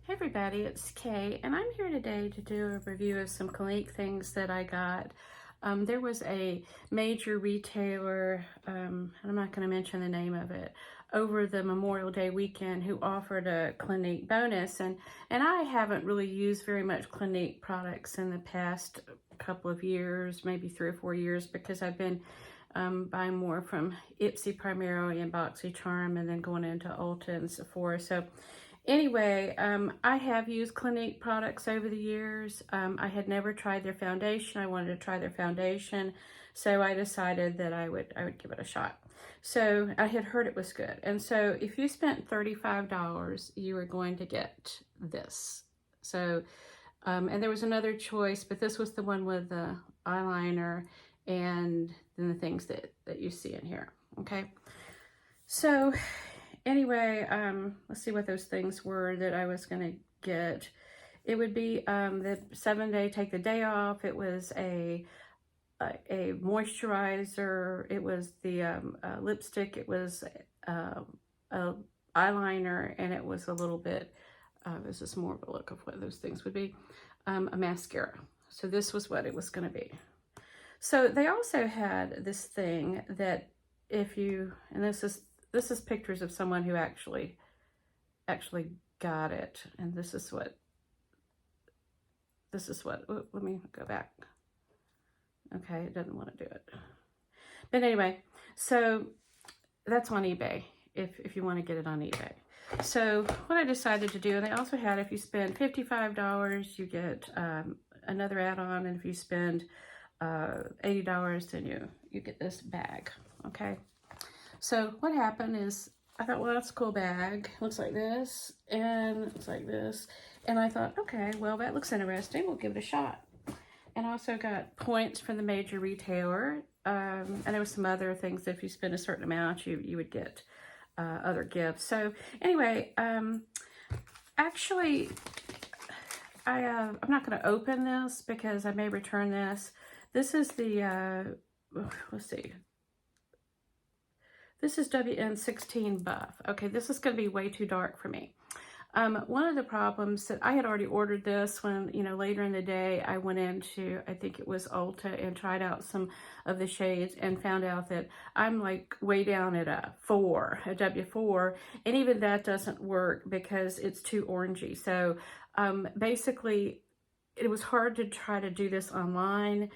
Hey everybody, it's Kay, and I'm here today to do a review of some Clinique things that I got. There was a major retailer, I'm not going to mention the name of it, over the Memorial Day weekend who offered a Clinique bonus, and I haven't really used very much Clinique products in the past couple of years, maybe 3 or 4 years, because I've been buying more from Ipsy primarily and BoxyCharm, and then going into Ulta and Sephora. So anyway, I have used Clinique products over the years. I had never tried their foundation. I wanted to try their foundation, so I decided that I would give it a shot. So I had heard it was good. And so if you spent $35, you were going to get this. So, and there was another choice, but this was the one with the eyeliner and then the things that you see in here, okay? So anyway, let's see what those things were that I was going to get. It would be the 7-day take the day off. It was a moisturizer. It was the lipstick. It was a eyeliner, and it was a little bit, this is more of a look of what those things would be, a mascara. So this was what it was going to be. So they also had this thing that if you, and this is pictures of someone who actually got it, and this is what, oh, let me go back. Okay, it doesn't want to do it. But anyway, so that's on eBay, if you want to get it on eBay. So what I decided to do, and they also had, if you spend $55, you get another add-on, and if you spend $80, then you get this bag, okay? So what happened is, I thought, well, that's a cool bag. Looks like this, and looks like this. And I thought, okay, well, that looks interesting. We'll give it a shot. And I also got points from the major retailer. And there was some other things that if you spend a certain amount, you would get other gifts. So anyway, actually, I'm not going to open this because I may return this. This is the, let's see. This is WN16 Buff. Okay, this is going to be way too dark for me. One of the problems that I had already ordered this when, later in the day, I went into, I think it was Ulta, and tried out some of the shades and found out that I'm like way down at a W4, and even that doesn't work because it's too orangey. So basically, it was hard to try to do this online.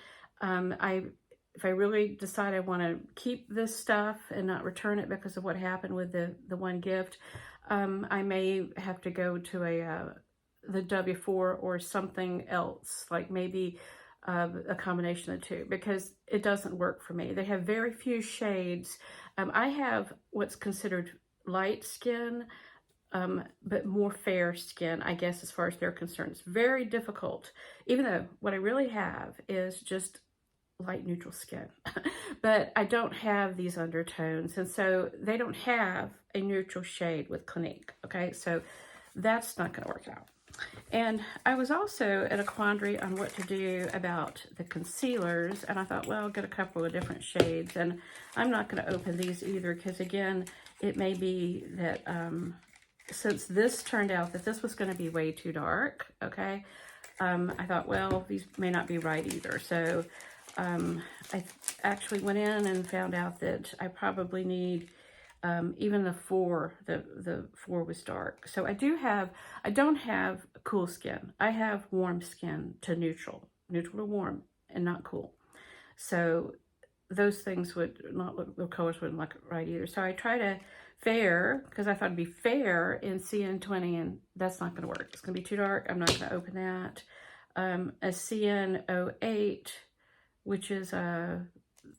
If I really decide I want to keep this stuff and not return it because of what happened with the one gift, I may have to go to the W4 or something else, like maybe a combination of the two, because it doesn't work for me. They have very few shades. I have what's considered light skin, but more fair skin, I guess, as far as they're concerned. It's very difficult, even though what I really have is just light neutral skin. But I don't have these undertones, and so they don't have a neutral shade with Clinique, okay? So that's not going to work out. And I was also at a quandary on what to do about the concealers, and I thought, well, I'll get a couple of different shades, and I'm not going to open these either because, again, it may be that since this turned out that this was going to be way too dark, okay, I thought, well, these may not be right either. So I actually went in and found out that I probably need even the 4 was dark. So I don't have cool skin. I have warm skin to neutral to warm, and not cool. So those things would not look, the colors wouldn't look right either. So I tried a fair, because I thought it'd be fair in CN20, and that's not going to work. It's going to be too dark. I'm not going to open that. A CN08, which is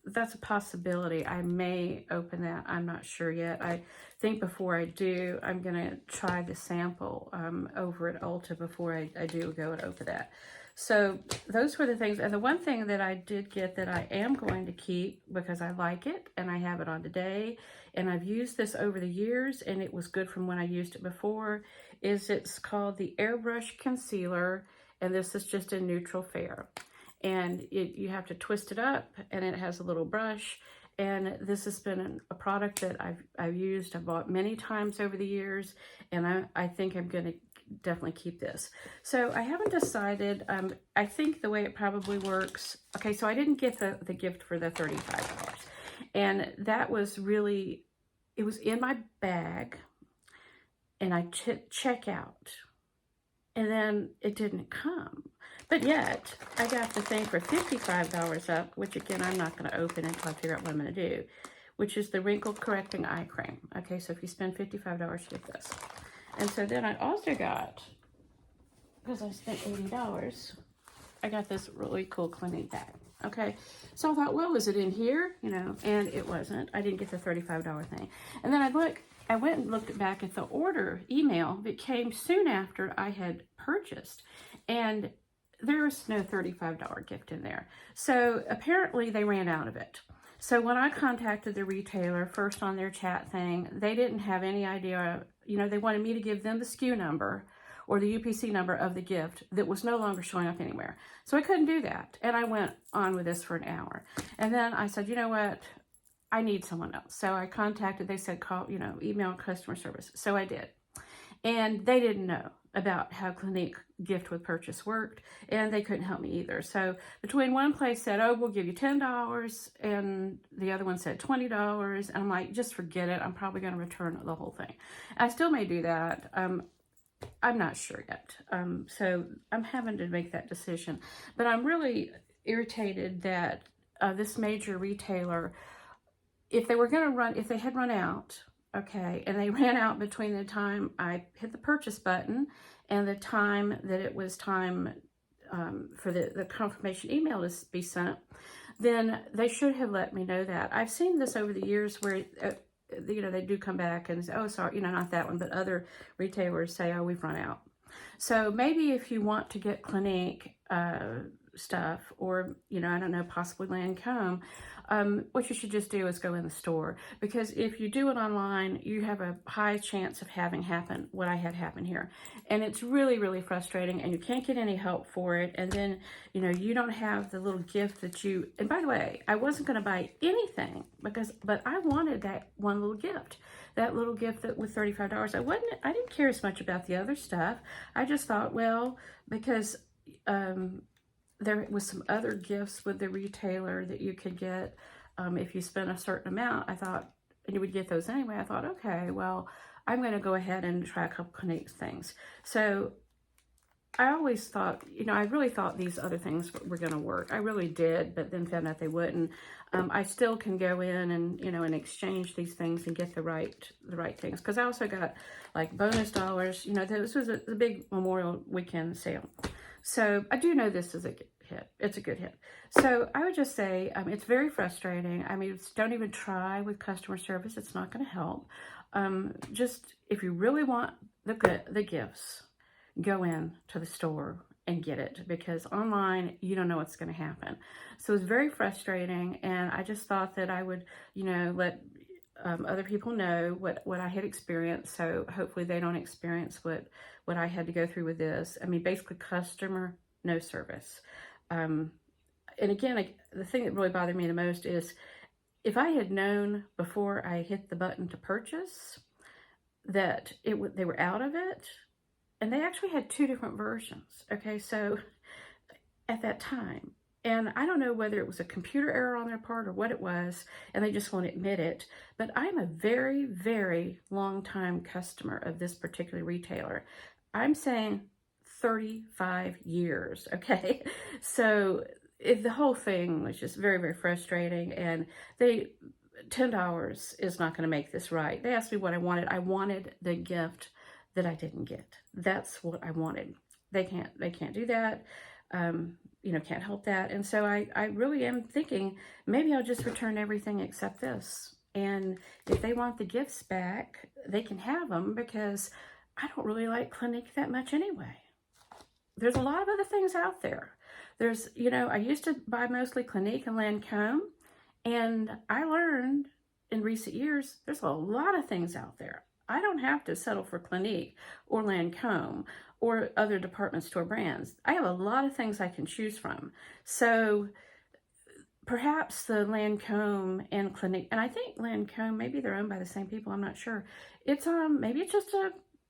that's a possibility. I may open that. I'm not sure yet. I think before I do, I'm going to try the sample over at Ulta before I do go and open that. So those were the things. And the one thing that I did get that I am going to keep because I like it and I have it on today, and I've used this over the years and it was good from when I used it before, is it's called the Airbrush Concealer, and this is just a neutral fair. And you have to twist it up, and it has a little brush, And this has been a product that I've used, I've bought many times over the years, and I think I'm going to definitely keep this. So I haven't decided. I think the way it probably works, okay, so I didn't get the gift for the $35. And that was really, it was in my bag, and I check out, and then it didn't come. But yet, I got the thing for $55 up, which again, I'm not going to open until I figure out what I'm going to do, which is the Wrinkle Correcting Eye Cream. Okay, so if you spend $55, you get this. And so then I also got, because I spent $80, I got this really cool Clinique bag. Okay, so I thought, well, was it in here? You know, and it wasn't. I didn't get the $35 thing. And then I went and looked back at the order email that came soon after I had purchased, and there was no $35 gift in there. So apparently they ran out of it. So when I contacted the retailer first on their chat thing, they didn't have any idea. You know, they wanted me to give them the SKU number or the UPC number of the gift that was no longer showing up anywhere. So I couldn't do that. And I went on with this for an hour. And then I said, you know what? I need someone else. So I contacted, they said, call, you know, email customer service. So I did. And they didn't know about how Clinique gift with purchase worked, and they couldn't help me either. So between one place said, oh, we'll give you $10, and the other one said $20, and I'm like, just forget it. I'm probably going to return the whole thing. I still may do that. I'm not sure yet. So I'm having to make that decision. But I'm really irritated that this major retailer, if they had run out, okay, and they ran out between the time I hit the purchase button and the time that it was time for the confirmation email to be sent, then they should have let me know that. I've seen this over the years where, you know, they do come back and say, oh, sorry, you know, not that one, but other retailers say, oh, we've run out. So maybe if you want to get Clinique stuff, or, you know, I don't know, possibly Lancome, what you should just do is go in the store, because if you do it online, you have a high chance of having happen what I had happen here. And it's really, really frustrating, and you can't get any help for it. And then, you know, you don't have the little gift that you, and by the way, I wasn't going to buy anything but I wanted that one little gift. That little gift that with $35. I didn't care as much about the other stuff. I just thought, well, because there was some other gifts with the retailer that you could get if you spent a certain amount. I thought, and you would get those anyway. I thought, okay, well, I'm going to go ahead and try a couple Clinique things. So I always thought, you know, I really thought these other things were going to work. I really did, but then found out they wouldn't. I still can go in and, you know, and exchange these things and get the right things. Because I also got like bonus dollars. You know, this was the big Memorial Weekend sale. So I do know this is a hit. It's a good hit. So I would just say it's very frustrating. I mean, don't even try with customer service. It's not going to help. Just if you really want the gifts, go in to the store and get it, because online you don't know what's going to happen. So it's very frustrating, and I just thought that I would, you know, let other people know what I had experienced, so hopefully they don't experience what I had to go through with this. I mean, basically customer no service. And again, the thing that really bothered me the most is if I had known before I hit the button to purchase that they were out of it, and they actually had 2 different versions. Okay, so at that time, and I don't know whether it was a computer error on their part or what it was, and they just won't admit it, but I'm a very, very long time customer of this particular retailer. I'm saying 35 years, okay? So the whole thing was just very, very frustrating, and $10 is not going to make this right. They asked me what I wanted. I wanted the gift that I didn't get. That's what I wanted. They can't do that. You know, can't help that. And so I really am thinking maybe I'll just return everything except this. And if they want the gifts back, they can have them, because I don't really like Clinique that much anyway. There's a lot of other things out there. There's, you know, I used to buy mostly Clinique and Lancome, and I learned in recent years, there's a lot of things out there. I don't have to settle for Clinique or Lancome or other department store brands. I have a lot of things I can choose from. So perhaps the Lancome and Clinique, and I think Lancome, maybe they're owned by the same people, I'm not sure. It's maybe it's just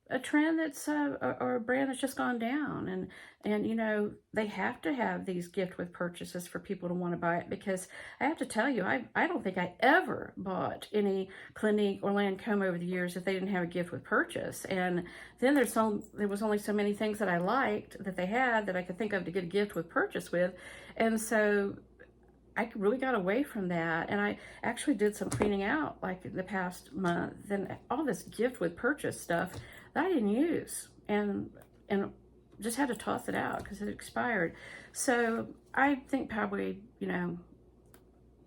a trend that's or a brand that's just gone down, and you know, they have to have these gift with purchases for people to want to buy it, because I have to tell you, I don't think I ever bought any Clinique or Lancome over the years if they didn't have a gift with purchase. And then there was only so many things that I liked that they had that I could think of to get a gift with purchase with, and so I really got away from that, and I actually did some cleaning out like the past month, and all this gift with purchase stuff that I didn't use, and just had to toss it out because it expired. So I think probably, you know,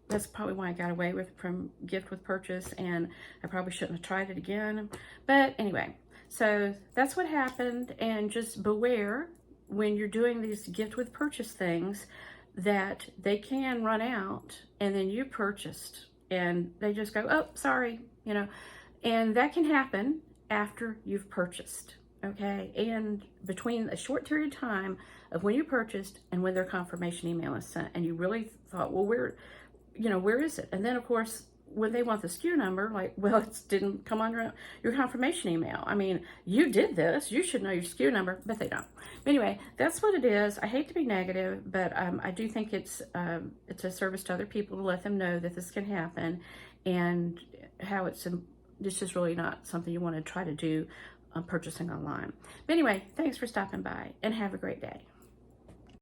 that's probably why I got away from gift with purchase, and I probably shouldn't have tried it again. But anyway, so that's what happened, and just beware when you're doing these gift with purchase things that they can run out and then you purchased and they just go, oh, sorry, you know, and that can happen after you've purchased, okay? And between a short period of time of when you purchased and when their confirmation email is sent, and you really thought, well, where is it? And then of course, when they want the SKU number, like, well, it didn't come on your confirmation email. I mean, you did this, you should know your SKU number, but they don't. But anyway, that's what it is. I hate to be negative, but I do think it's a service to other people to let them know that this can happen, and how it's just really not something you want to try to do purchasing online. But anyway, thanks for stopping by, and have a great day.